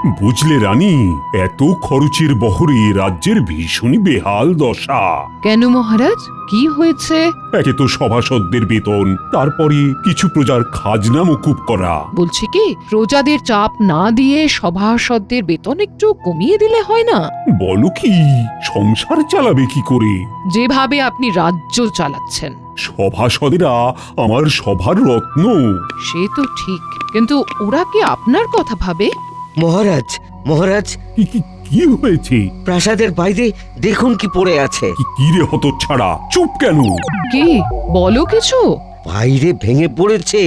বুঝলে রানী, এত খরচের বহরে রাজ্যের ভীষণই বেহাল দশা। কেন মহারাজ, কি হয়েছে? একে তো সভাসদদের বেতন, তারপরে কিছু প্রজার খাজনা মকুব করা। বলছি কি, প্রজাদের চাপ না দিয়ে সভাসদদের বেতন একটু কমিয়ে দিলে হয় না? বলো কি, সংসার চালাবে কি করে? যেভাবে আপনি রাজ্য চালাচ্ছেন। সভাসদেরা আমার সভার রত্ন। সে তো ঠিক, কিন্তু ওরা কি আপনার কথা ভাবে? মহারাজ, মহারাজ, কি হয়েছে? প্রাসাদের বাইরে দেখুন কি পড়ে আছে। কি রে হতচ্ছাড়া, চুপ কেন? কি বলো কিছু? বাইরে ভেঙে পড়েছে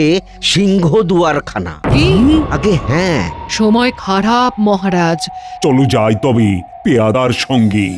সিংহ দুয়ারখানা। কি? আগে হ্যাঁ। সময় খারাপ মহারাজ। চলো যাই তবে পেয়াদার সঙ্গে।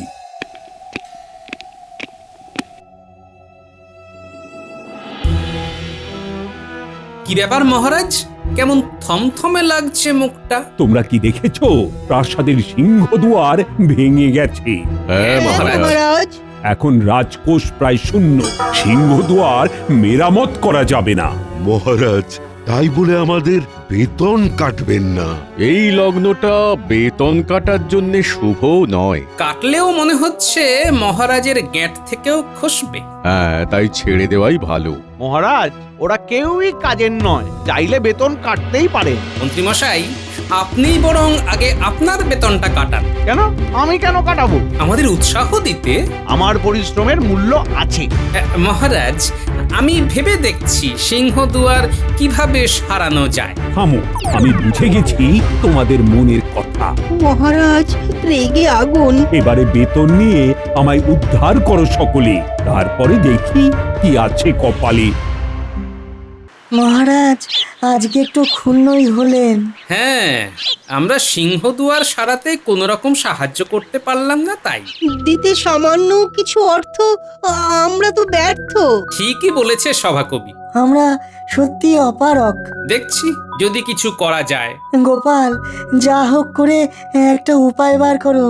কি ব্যাপার মহারাজ, কেমন থমথমে লাগছে মুখটা? তোমরা কি দেখেছো? প্রাসাদের সিংহদুয়ার ভেঙে গেছে। হ্যাঁ মহারাজ। এখন রাজকোষ প্রায় শূন্য। সিংহদুয়ার মেরামত করা যাবে না। মহারাজ, তাই বলে আমাদের বেতন কাটবেন না। এই লগ্নটা বেতন কাটার জন্য শুভ নয়। কাটলেও মনে হচ্ছে মহারাজের গ্যাঁট থেকেও খসবে। হ্যাঁ, তাই ছেড়ে দেওয়াই ভালো। মহারাজ, ওরা কেউই কাজের নয়, চাইলে বেতন কাটতেই পারে। মন্ত্রী মশাই, আপনি বরং আগে আপনার বেতনটা কাটান। কেন? আমি কেন কাটাবো? আমাদের উৎসাহ দিতে। আমার পরিশ্রমের মূল্য আছে। মহারাজ, আমি ভেবে দেখছি সিংহদুয়ার কিভাবে সারানো যায়। থামো, আমি বুঝে গেছি তোমাদের মনের কথা। মহারাজ রেগে আগুন। এবারে বেতন নিয়ে আমায় উদ্ধার করো সকলে, তারপরে দেখি কি আছে কপালে। মহারাজ আজকে একটু ক্ষুণ্ণই হলেন। হ্যাঁ, আমরা সিংহদুয়ার সারাতে কোনো রকম সাহায্য করতে পারলাম না, তাই। দিতে সামান্য কিছু অর্থ আমরা তো ব্যর্থ। ঠিকই বলেছে সভাকবি। আমরা সত্যি অপারক। দেখছি যদি কিছু করা যায়। গোপাল, যা হোক করে একটা উপায় বার করো।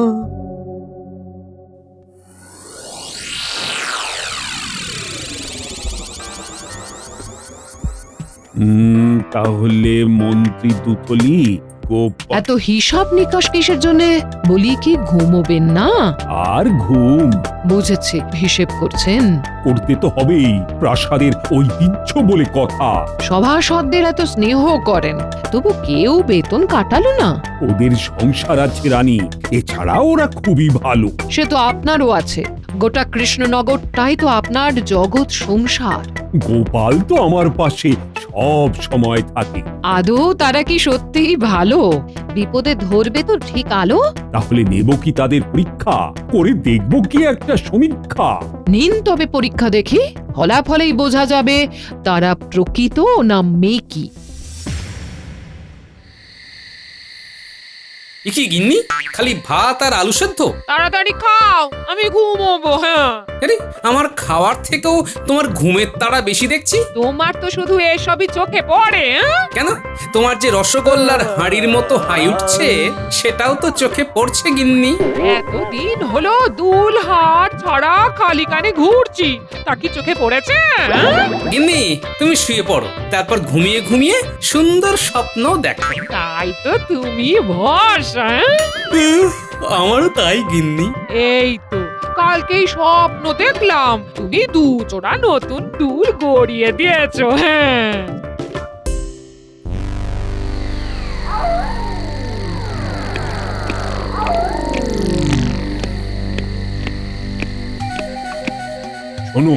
তাহলে মন্ত্রী দুতলি এত হিসাব নিকাশ কিসের জন্য? বলি কি ঘুমোবেন না? আর ঘুম বুঝেছি, হিসেব করছেন। করতে তো হবেই, প্রাসাদের ঐতিহ্য বলে কথা। সভাসদদের এত স্নেহ করেন, তবু কেউ বেতন কাটালো না। ওদের সংসার আছে রানী, এছাড়া ওরা খুবই ভালো। সে তো আপনারও আছে। গোটা কৃষ্ণনগরটাই তো আপনার জগৎ সংসার। গোপাল তো আমার পাশে সব সময় থাকে। আদৌ তারা কি সত্যিই ভালো? বিপদে ধরবে তো ঠিক আলো। তাহলে নেব কি তাদের পরীক্ষা করে, দেখব কি একটা সমীক্ষা? নিন তবে পরীক্ষা দেখি, ফলাফলেই বোঝা যাবে তারা প্রকৃত না মেকি। কি গিন্নি, খালি ভাত আর আলু সেদ্ধ? তাড়াতাড়ি খাও, আমি ঘুমোবো। হ্যাঁ, আরে, আমার খাওয়ার থেকেও তোমার ঘুমের তাড়া বেশি দেখছি। তোমার তো শুধু এসবই চোখে পড়ে। কেন, তোমার যে রসগোল্লার হাঁড়ির মতো হাই উঠছে সেটাও তো চোখে পড়ছে গিন্নি। এতদিন হলো দুল হাত ছাড়া খালি কানে ঘুরছি, তা কি চোখে পড়েছে? গিন্নি, তুমি শুয়ে পড়ো, তারপর ঘুমিয়ে ঘুমিয়ে সুন্দর স্বপ্ন দেখো। তাই তো তুমি ভরসা। আমারও তাই গিন্নি। এই তো কালকেই স্বপ্ন দেখলাম তুমি দু জোড়া নতুন দুল গড়িয়ে দিয়েছো। হ্যাঁ, শোনো,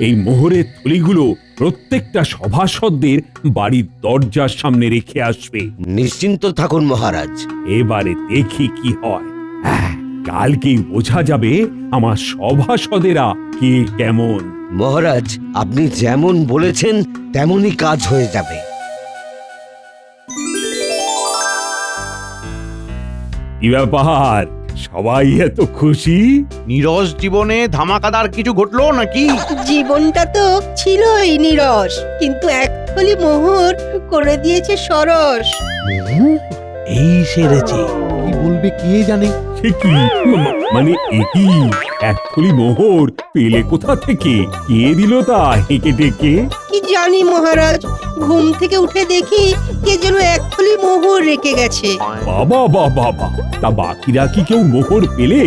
এই মোহরের থলিগুলো প্রত্যেকটা সভাসদদের বাড়ির দরজার সামনে রেখে আসবে। নিশ্চিন্ত থাকুন মহারাজ। এবারে দেখি কি হয়। কালকেই বোঝা যাবে আমার সভাসদেরা কে কেমন। মহারাজ, আপনি যেমন বলেছেন তেমনই কাজ হয়ে যাবে। কি ব্যাপার, সবাই এত খুশি? নীরস জীবনে ধামাকাদার কিছু ঘটলো নাকি? জীবনটা তো ছিলই নীরস, কিন্তু এক থলি মোহর করে দিয়েছে সরস। এই সেরেছে, কি বলবে কে জানে। সে কি মানে, একই এক থলি মোহর পেলে কোথা থেকে? কে দিল তা হেঁকে ডেকে? কি জানি মহারাজ, ঘুম থেকে উঠে দেখি কে যেন এক থলি মোহর রেখে গেছে। বাবা বাবা বাবা, তা বাকিরা কি কেউ মোহর পেলে?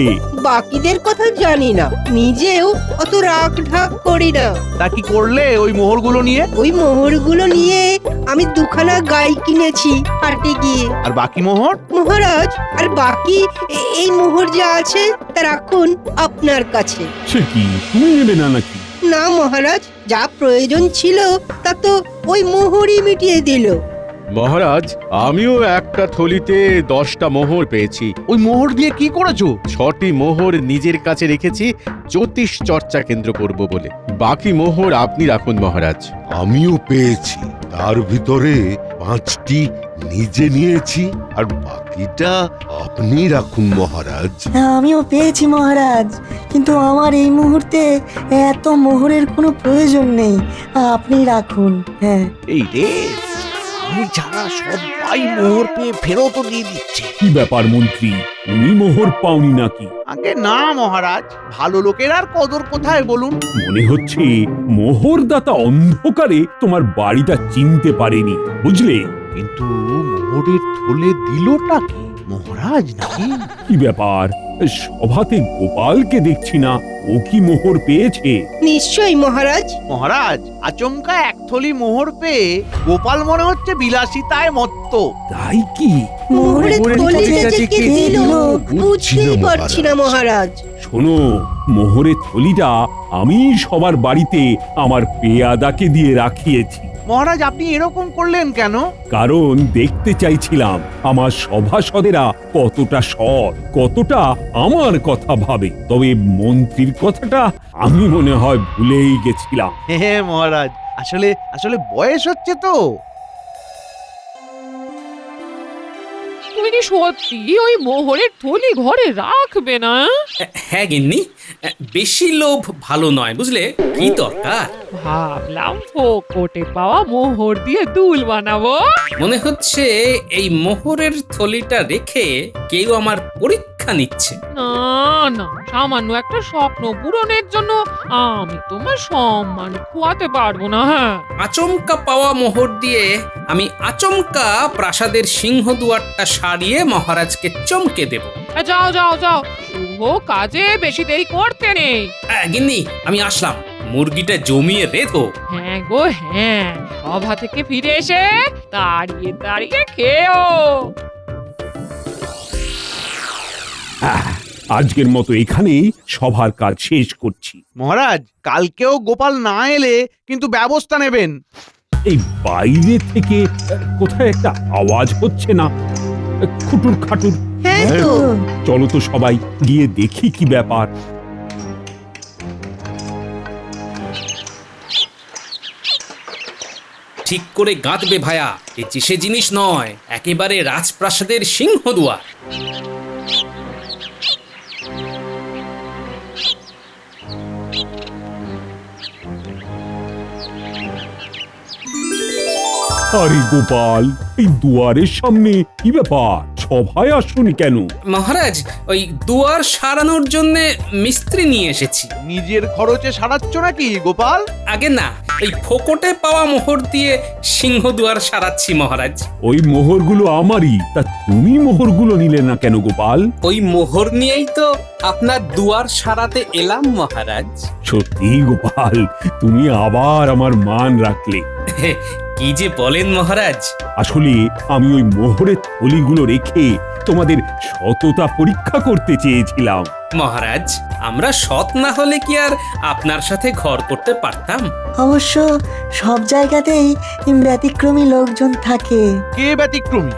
বাকিদের কথা জানি না, নিজেও অত রাগ ঢাক করি না। তা কি করলে ওই মোহরগুলো নিয়ে? ওই মোহরগুলো নিয়ে আমি দুখানা গাই কিনেছি হাটে গিয়ে। আর বাকি মোহর? মহারাজ, আর বাকি এই মোহর যা আছে তা রাখুন আপনার কাছে। সে কি, তুমি নেবে না নাকি? না মহারাজ, যা প্রয়োজন ছিল তা তো ওই মোহরই মিটিয়ে দিল। মহারাজ, আমিও একটা থলিতে 10টা মোহর পেয়েছি। ওই মোহর দিয়ে কি করেছো? 6টি মোহর নিজের কাছে রেখেছি জ্যোতিষ চর্চা কেন্দ্র করব বলে। বাকি মোহর আপনি রাখুন মহারাজ। আমিও পেয়েছি, তার ভিতরে 5টি নিজে নিয়েছি, আর বাকিটা আপনি রাখুন মহারাজ। হ্যাঁ, আমিও পেয়েছি মহারাজ, কিন্তু আমার এই মুহূর্তে এত মোহরের কোনো প্রয়োজন নেই, আপনি রাখুন। হ্যাঁ। এই রে, আমি ছাড়া সবাই মোহর পেয়ে ফেরতও দিয়ে দিচ্ছে। কি ব্যাপার মন্ত্রী, তুমি মোহর পাওনি নাকি? আগে না মহারাজ, ভালো লোকের আর কদর কোথায় বলুন? মনে হচ্ছে মোহরদাতা অন্ধকারে তোমার বাড়িটা চিনতে পারেনি, বুঝলে? কিন্তু মোহরের থলে দিলটা কি, মহারাজ নাকি? কি ব্যাপার, সভাতে গোপালকে দেখছি না, ও কি মোহর পেয়েছে? নিশ্চয়ই মহারাজ। মহারাজ, আচমকা এক থলি মোহর পেয়ে গোপাল মনে হচ্ছে বিলাসিতায় মত্ত। তাই কি? মোহরের থলিটা যে কে দিল বুঝতেই না পারছি না মহারাজ। শোনো, মোহরের থলিটা আমি সবার বাড়িতে আমার পেয়াদাকে দিয়ে রাখিয়েছি। মহারাজ, আপনি এরকম করলেন কেন? কারণ দেখতে চাইছিলাম আমার সভাসদেরা কতটা সৎ, কতটা আমার কথা ভাবে। তবে মন্ত্রীর কথাটা আমি মনে হয় ভুলেই গেছিলাম। হ্যাঁ মহারাজ, আসলে আসলে বয়স হচ্ছে তো। তুমি কি সত্যি ওই মোহরের থলি ঘরে রাখবে না? হ্যাঁ গিন্নি, বেশি লোভ ভালো নয় বুঝলে। কি দরকার? ভাবলাম ফোকটে পাওয়া মোহর দিয়ে দুল বানাবো। মনে হচ্ছে এই মোহরের থলিটা রেখে কেউ আমার পরীক্ষা নিচ্ছে। না না, সামান্য একটা স্বপ্ন পূরণের জন্য আমি তোমার সম্মান খোয়াতে পারবো না। হ্যাঁ, আচমকা পাওয়া মোহর দিয়ে আমি আচমকা প্রাসাদের সিংহদুয়ারটা সারিয়ে মহারাজকে চমকে দেব। যাও যাও যাও, শুভ কাজে বেশি দেরি করতে নেই। গিন্নি, আমি আসলাম, মুরগিটা জমিয়ে রেধো। হ্যাঁ গো হ্যাঁ, সভা থেকে ফিরে এসে দাঁড়িয়ে দাঁড়িয়ে খেও। আজকের মতো এখানেই সভার কাজ শেষ করছি। মহারাজ, কালকেও গোপাল না এলে কিন্তু ব্যবস্থা নেবেন। এই বাইরে থেকে কোথায় একটা আওয়াজ হচ্ছে না? খুটুর খাটুর। হ্যাঁ তো, চলো তো সবাই গিয়ে দেখি কি ব্যাপার। ঠিক করে গাঁথবে ভায়া, এ সে জিনিস নয়, একেবারে রাজপ্রাসাদের সিংহদুয়ার। আরে গোপাল, এই দুয়ারের সামনে কি ব্যাপার? সভায় আসুনি কেন? মহারাজ, ওই দুয়ার সারানোর জন্য মিস্ত্রি নিয়ে এসেছি। নিজের খরচে সারাচ্ছ নাকি গোপাল? আগে না, এই ফোকটে পাওয়া মোহর দিয়ে সিংহদুয়ার সারাচ্ছি মহারাজ। ওই মোহরগুলো আমারই, তা তুমি মোহরগুলো নিলে না কেন গোপাল? ওই মোহর নিয়েই তো আপনার দুয়ার সারাতে এলাম মহারাজ। সত্যি গোপাল, তুমি আবার আমার মান রাখলে। কি যে বলেন মহারাজ। আসলে আমি ওই মোহরের থলিগুলো রেখে তোমাদের সততা পরীক্ষা করতে চেয়েছিলাম। মহারাজ, আমরা সৎ না হলে কি আর আপনার সাথে ঘর করতে পারতাম? অবশ্য সব জায়গাতেই ব্যতিক্রমী লোকজন থাকে। কে ব্যতিক্রমী?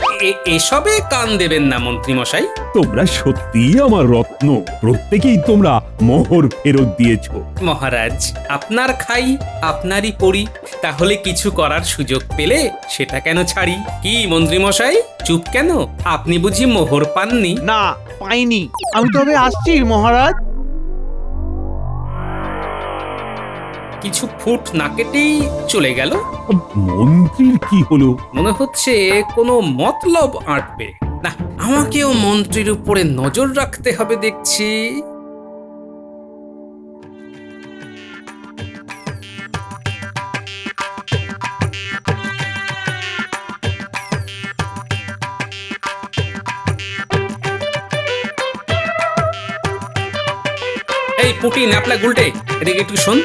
এসবে কান দেবেন না মন্ত্রী মশাই। তোমরা সত্যিই আমার রত্ন, প্রত্যেকেই তোমরা মোহর ফেরত দিয়েছো। মহারাজ, আপনার খাই আপনারই পড়ি, তাহলে কিছু করার সুযোগ পেলে সেটা কেন ছাড়ি? কি মন্ত্রী মশাই, চুপ কেন? আপনি বুঝি মোহর পাননি? না, পাইনি। আমি তবে আসছি মহারাজ। কিছু ফুট না কেটেই চলে গেল। মন্ত্রীর কি হলো? মনে হচ্ছে কোনো মতলব আঁটবে। না, আমাকেও মন্ত্রীর উপরে নজর রাখতে হবে দেখছি। পুঁটি ন্যাপলা গুলটে এদিকে একটু শোন।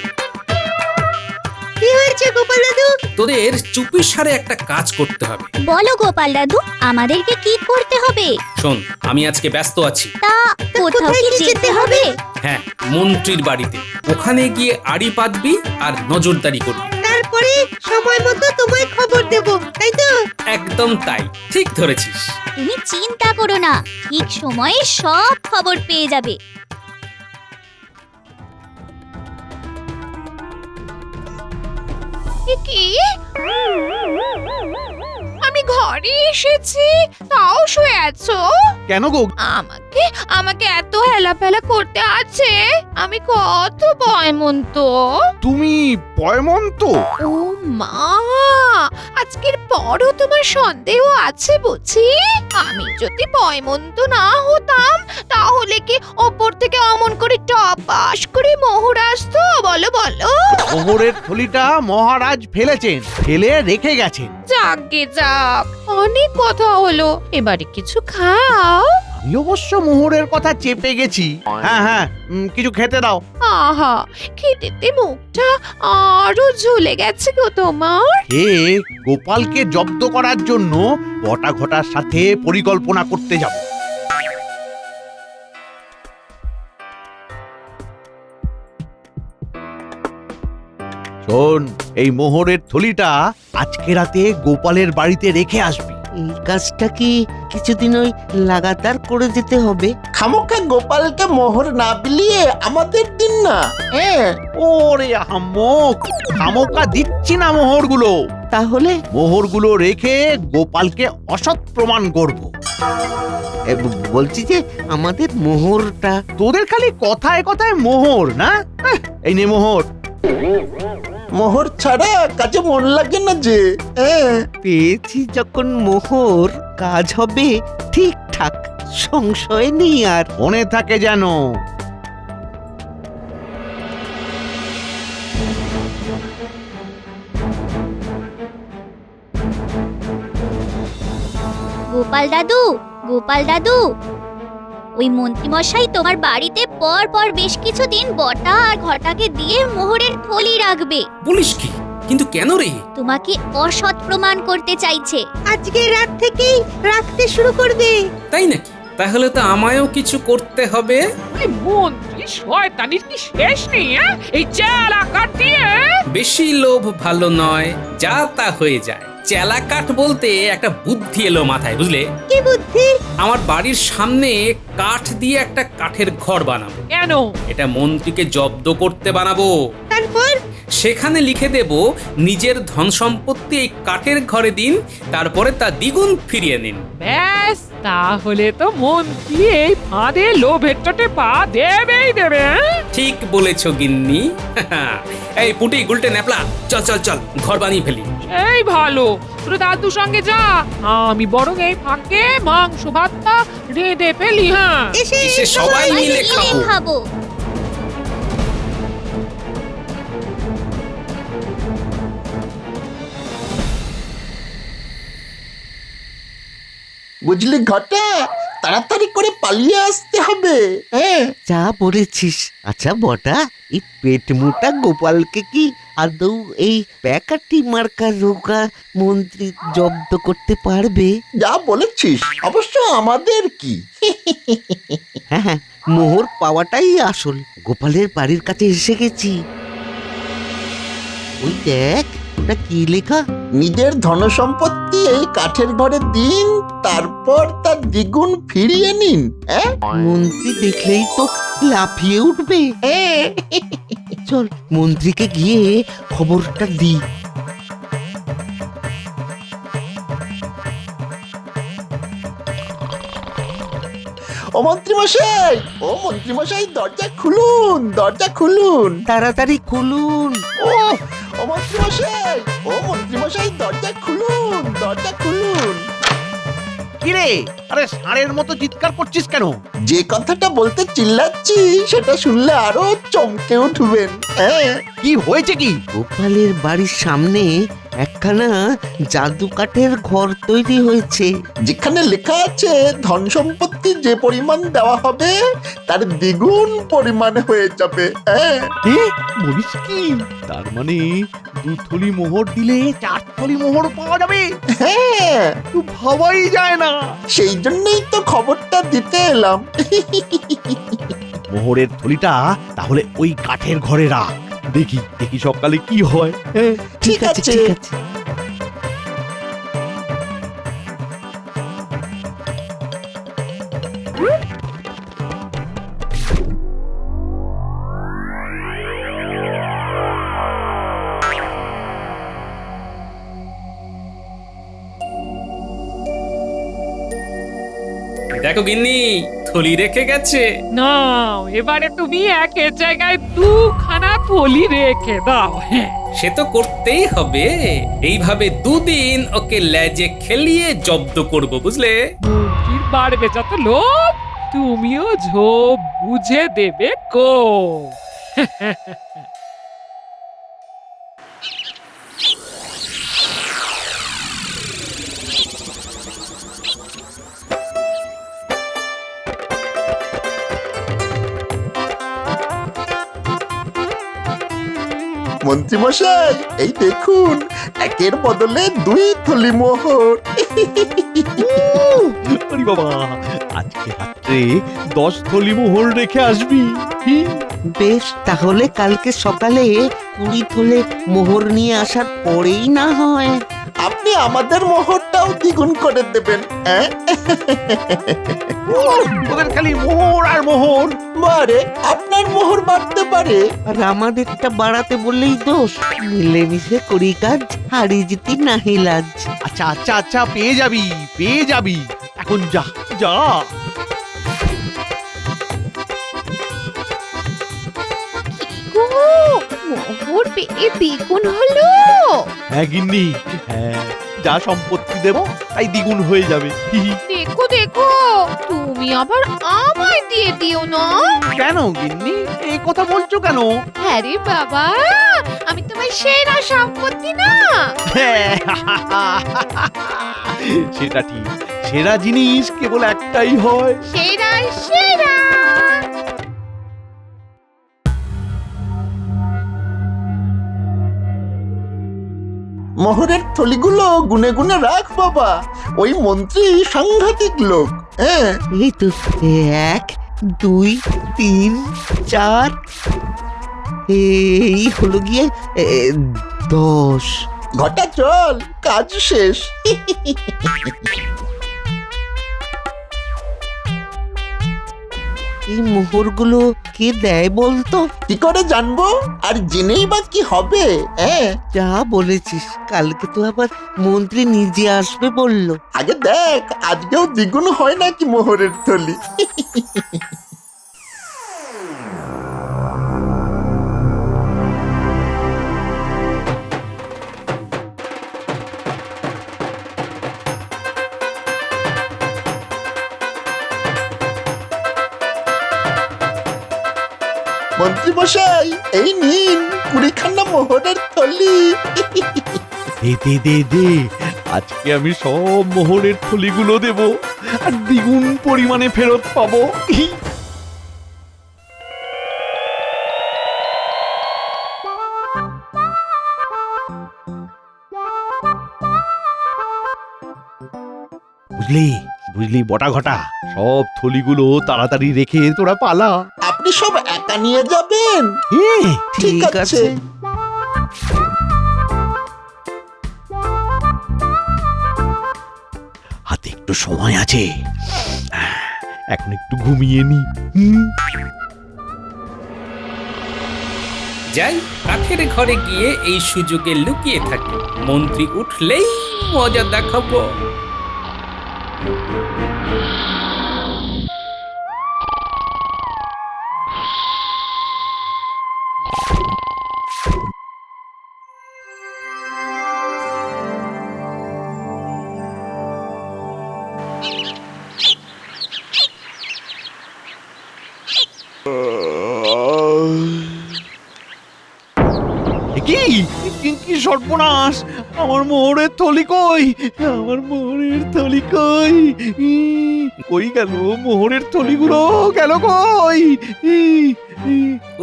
কি হয়েছে গোপাল দাদু? তোদের চুপির সারে একটা কাজ করতে হবে। বলো গোপাল দাদু, আমাদেরকে কি করতে হবে? শোন, আমি আজকে ব্যস্ত আছি। তা কোথাও কি যেতে হবে? হ্যাঁ, মন্ত্রীর বাড়িতে। ওখানে গিয়ে আড়ি পাতবি আর নজরদারি করবি। তারপরে সময় মতো তোমায় খবর দেব, তাই তো? একদম তাই, ঠিক ধরেছিস। তুমি চিন্তা করো না, ঠিক সময়ে সব খবর পেয়ে যাবে। কি? আমি ঘরে এসেছি, তাও শুয়ে আছো? কেন গো? আমাকে আমাকে এত হেলাফেলা করতে আছে? আমি কত বয়মন্ত। তুমি পয়মন্ত? ও মা, আজকের পরও তোমার সন্দেহ আছে বুঝি? আমি যদি বয়মন্ত না হতাম তাহলে কি ওপর থেকে অমন করে টপাস করে মোহর আসতো? বলো বলো। মোহরের থলিটা মহারাজ ফেলেছেন, ফেলে রেখে গেছেন। যাকগে যাক, অনেক কথা হলো, এবারে কিছু খাও। আমি অবশ্য মোহরের কথা চেপে গেছি। হ্যাঁ হ্যাঁ, কিছু খেতে দাও। আহা, খেতেতে মুখটা আরো ঝুলে গেছে গো তোমার। এ গোপালকে জব্দ করার জন্য বটা ঘটার সাথে পরিকল্পনা করতে যাব। শোন, এই মোহরের থলিটা আজকে রাতে গোপালের বাড়িতে রেখে আসবি। এই কাজটা কি কিছুদিন ওই লাগাতার করে যেতে হবে? খামোকা গোপালকে মোহর না বিলিয়ে আমাদের দিন না। হ্যাঁ, ওরে আহাম্মক, খামোকা দিচ্ছি না মোহরগুলো। তাহলে মোহরগুলো রেখে গোপালকে অসৎ প্রমাণ করব। বলছি যে আমাদের মোহরটা তোদের খালি কথায় কথায় মোহর না? এই নে মোহর। মোহর ছাড়া কাজে মন লাগে না যে। হ্যাঁ, পেয়েছি যখন মোহর, কাজ হবে ঠিকঠাক, সংশয় নেই আর। মনে থাকে যেন। গোপাল দাদু, গোপাল দাদু, ওই মন্ত্রীমশাই তোমার বাড়িতে পর পর বেশ কিছুদিন বটা আর ঘটাকে দিয়ে মোহরের থলি রাখবে। বলিস কি? কিন্তু কেন রে? তোমাকে অসৎ প্রমাণ করতে চাইছে। আজকে রাত থেকেই রাখতে শুরু করবে। তাই নাকি? তাহলে তো আমায়ও কিছু করতে হবে। ওই মন্ত্রী শয়তানির কি শেষ নেই? এই চেলা কাটিয়ে বেশি লোভ ভালো নয়, যা তা হয়ে যায়। চেলা কাঠ বলতে একটা বুদ্ধি এলো মাথায়, বুঝলে? কি বুদ্ধি? আমার বাড়ির সামনে কাঠ দিয়ে একটা কাঠের ঘর বানাবো। কেন? এটা মন্ত্রীকে জব্দ করতে বানাবো। তারপর সেখানে লিখে দেব, নিজের ধন সম্পত্তি এই কাঠের ঘরে দিন, তারপরে তা দ্বিগুণ ফিরিয়ে নিন। ব্যাস, তাহলে তো মন্ত্রী এই ফাঁদে লোভের চোটে পা দেবেই দেবে। ঠিক বলেছ গিন্নি। এই পুটি গুলটে ন্যাপলা, চল চল চল, ঘর বানিয়ে ফেলি। এই ভালো, তোর দাদুর সঙ্গে যা, আমি বরং এই ফাঁকে মাংস ভাতটা রেঁধে ফেলি। হ্যাঁ, এসে সবাই মিলে খাবো। খাবো। বুঝলি ঘটা, তাড়াতাড়ি করে পালিয়ে আসতে হবে। হ্যাঁ, যা বলেছিস। আচ্ছা বটা, এই পেট মোটা গোপালকে কি আদৌ এই প্যাকাটি মার্কা রোগা মন্ত্রী জব্দ করতে পারবে? যা বলেছিস, অবশ্য আমাদের কি। হ্যাঁ হ্যাঁ, মোহর পাওয়াটাই আসল। গোপালের বাড়ির কাছে এসে গেছি। ওই দেখ, ওটা কি লেখা? নিজের ধনসম্পত্তি এই কাঠের ঘরে দিন, তারপর তার দ্বিগুণ ফিরিয়ে নিন। হ্যাঁ, মন্ত্রী দেখলেই তো লাফিয়ে উঠবে। চল মন্ত্রীকে গিয়ে খবরটা দিই। ও মন্ত্রীমশাই, ও মন্ত্রীমশাই, দরজা খুলুন, দরজা খুলুন। তাড়াতাড়ি খুলুন। ও ও মন্ত্রীমশাই, ও মন্ত্রীমশাই, দরজা খুলুন, দরজা খুলুন। কিরে, আরে ষাঁড়ের মতো চিৎকার করছিস কেন? যে কথাটা বলতে চিল্লাচ্ছি সেটা শুনলে আরো চমকে উঠবেন। হ্যাঁ, কি হয়েছে কি? গোপালের বাড়ির সামনে একখানা জাদু কাঠের ঘর তৈরি হয়েছে। যেখানে লেখা আছে ধন সম্পত্তি যে পরিমাণ দেওয়া হবে তার দ্বিগুণ পরিমাণে হয়ে যাবে। হ্যাঁ, বলিস কি? তার মানে 2 থলি মোহর দিলে 4 থলি মোহর পাওয়া যাবে? হ্যাঁ, তো ভাবাই যায় না। সেই জন্যই তো খবরটা দিতে এলাম। মোহরের থলিটা তাহলে ওই কাঠের ঘরে রাখ, দেখি দেখি সকালে কি হয়। হ্যাঁ, ঠিক আছে। ঠিক আছে। দেখো গিন্নি, থলি রেখে গেছে। নাও এবারে তুমি একের জায়গায় 2খানা থলি রেখে দাও। হ্যাঁ, সে তো করতেই হবে। এইভাবে 2 দিন ওকে লেজে খেলিয়ে জব্দ করব, বুঝলে? মুরগির বাড়বে যত লোভ, তুমিও ঝোপ বুঝে দেবে কো। মন্ত্রীমশাই, এই দেখুন, একের বদলে 2 থলি মোহর। আরে বাবা, আজকে রাত্রে 10 থলি মোহর রেখে আসবি। বেশ, তাহলে কালকে সকালে 20 থলে মোহর নিয়ে আসার পরেই না হয়। আপনি আমাদের মোহরটাও দ্বিগুণ করে দেবেন। হ্যাঁ, ওদের খালি মোহর আর মোহর। বারে আপনার মোহর বাড়তে পারে। আর আমাদেরটা বাড়াতে বললেই দোষ। মিলেমিশে করি কাজ, হারি জিতি নাহি লাজ। আচ্ছা আচ্ছা আচ্ছা, পেয়ে যাবি পেয়ে যাবি। এখন যা যা। গো, মোহর পেয়ে দ্বিগুণ হলো। হ্যাঁ গিন্নি, হ্যাঁ, যা সম্পত্তি দেব তাই দ্বিগুণ হয়ে যাবে। দেখো দেখো, তুমি আবার আমায় দিয়ে দিও না। কেন গিন্নি, এই কথা বলছো কেন? আরে বাবা, আমি তোমার সেরা সম্পত্তি না। সেটা ঠিক, সেরা জিনিস কেবল একটাই হয়। সেরা সেরা। মোহরের থলিগুলো গুনে গুনে রাখ বাবা, ওই মন্ত্রী সাংঘাতিক লোক। হ্যাঁ, এই তো 1, 2, 3, 4, এই হলো গিয়ে 10। ঘটা চল, কাজ শেষ। এই মোহরগুলো কে দেয় বলতো? কি করে জানবো? আর জেনেই বা কি হবে? হ্যাঁ, যা বলেছিস, কালকে তো আবার মন্ত্রী নিজে আসবে বললো। আগে দেখ আজকেও দ্বিগুণ হয় নাকি মোহরের থলি। মন্ত্রীমশাই, এই নিন 20খানা মোহরের থলি। দে দে দে দে, আজকে আমি সব মোহরের থলিগুলো দেব আর দ্বিগুণ পরিমাণে ফেরত পাবো। বুঝলি বুঝলি বটা ঘটা, সব থলিগুলো তাড়াতাড়ি রেখে তোরা পালা। আপনি সব একা নিয়ে যাবেন? হ্যাঁ, ঠিক আছে। হাতে একটু সময় আছে, এখন একটু ঘুমিয়ে নি। যাই কাঠের ঘরে গিয়ে এই সুযোগে লুকিয়ে থাকি, মন্ত্রী উঠলেই মজা দেখাবো। কি কি কি সর্বনাশ! আমার মোহরের থলি কই? আমার মোহরের থলি কই? কই গেল মোহরের থলিগুলো? গেল কই?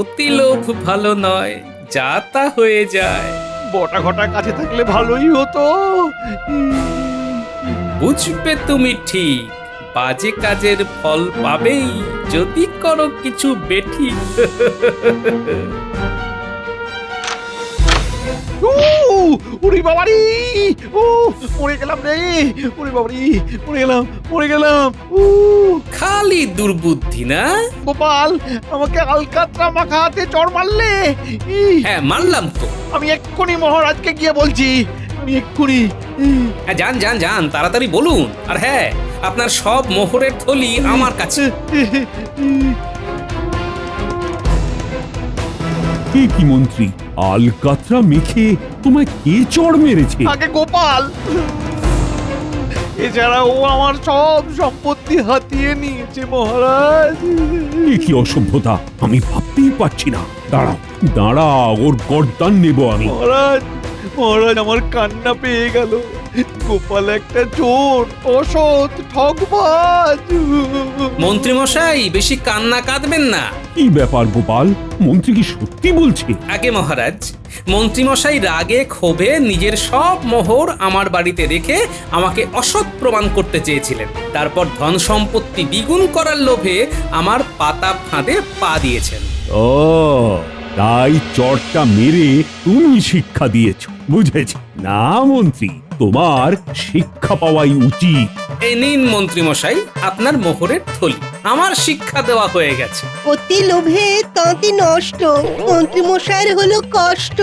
অতি লোভ ভালো নয়, যা তা হয়ে যায়। বটা ঘটা কাছে থাকলে ভালোই হতো। বুঝবে তুমি ঠিক, বাজে কাজের ফল পাবেই যদি করো কিছু বেঠিক। উড়ি বাবারি! ও মরে গেলাম রে! উড়ি বাবারি! মরে গেলাম! খালি দুর্বুদ্ধি না? গোপাল, আমাকে আলকাতরা মাখা হাতে চড় মারলে! হ্যাঁ মারলাম তো। আমি এক্ষুনি মহারাজকে গিয়ে বলছি, আমি এক্ষুনি। হ্যাঁ যান যান যান, তাড়াতাড়ি বলুন। আর হ্যাঁ, আপনার সব মোহরের থলি আমার কাছে। কি মন্ত্রী, আলকাতরা মেখে তোমায় কে চড় মেরেছে? আগে গোপাল, এছাড়া ও আমার সব সম্পত্তি হাতিয়ে নিয়েছে মহারাজ। কি অসভ্যতা, আমি ভাবতেই পারছি না। দাঁড়াও, ওর গর্দান নেব আমি। মহারাজ আমার কান্না পেয়ে গেল। গোপাল একটা চোর, অসৎ, ঠকবাজ। মন্ত্রী মশাই, বেশি কান্না কাঁদবেন না। কি ব্যাপার গোপাল, মন্ত্রী কি সত্যি বলছে? আগে মহারাজ, মন্ত্রী মশাই রাগে ক্ষোভে নিজের সব মোহর আমার বাড়িতে রেখে আমাকে অসৎ প্রমাণ করতে চেয়েছিলেন। তারপর ধন সম্পত্তি দ্বিগুণ করার লোভে আমার পাতা ফাঁদে পা দিয়েছেন। ও, তাই চড়টা মেরে তুমি শিক্ষা দিয়েছ, বুঝেছি। না মন্ত্রী, তোমার শিক্ষা পাওয়াই উচিত। এই নিন মন্ত্রী মশাই আপনার মোহরের থলি। আমার শিক্ষা দেওয়া হয়ে গেছে। অতি লোভে তাঁতি নষ্ট, মন্ত্রী মশাইয়ের হলো কষ্ট।